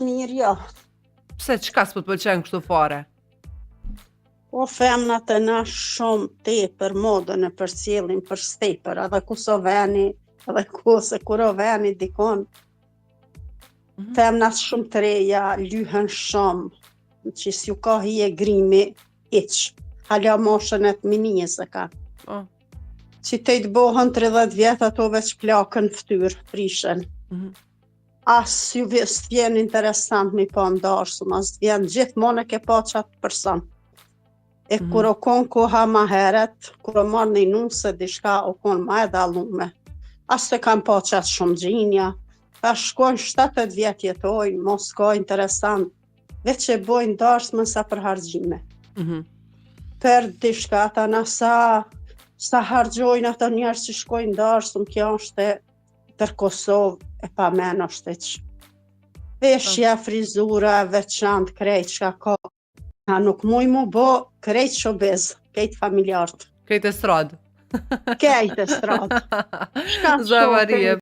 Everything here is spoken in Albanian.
mirë, jo. Pse, çka s'po të pëlqen kështu fare? Po femnat e na shumë tepër modën e përcjellin për stepër, edhe ku so veni, edhe ku se kur o veni dikon. Femnat shumë të reja lyhen shumë, që s'ju ka hije grimi, iq. Hala moshën e të minije se ka. Po. Që te të bohën 30 vjetë, ato veç plakën ftyrë, prishen. As ju s'vjen interesant mi pa ndarësum, as vjen gjithmonë e ke pa qatë person. E kur o kon koha ma heret, kur o marrë një nuse, dishka o kon ma e dallume. As të kam pa qatë shumë gjinja, ta shkojnë 70 vjetë jetojnë, mos ka interesant, veç e bojnë ndarësmën sa për hargjime. Per dishka ata na sa hargjojnë ata njerës që shkojnë ndarësum, kjo është e tër Kosovë e pa men është e që. Veshja, frizura, veçant, krejt që ka. Na nuk muj mu bo krejt shobez, krejt familjartë. Krejt e stradë. Krejt e stradë. Zavarie.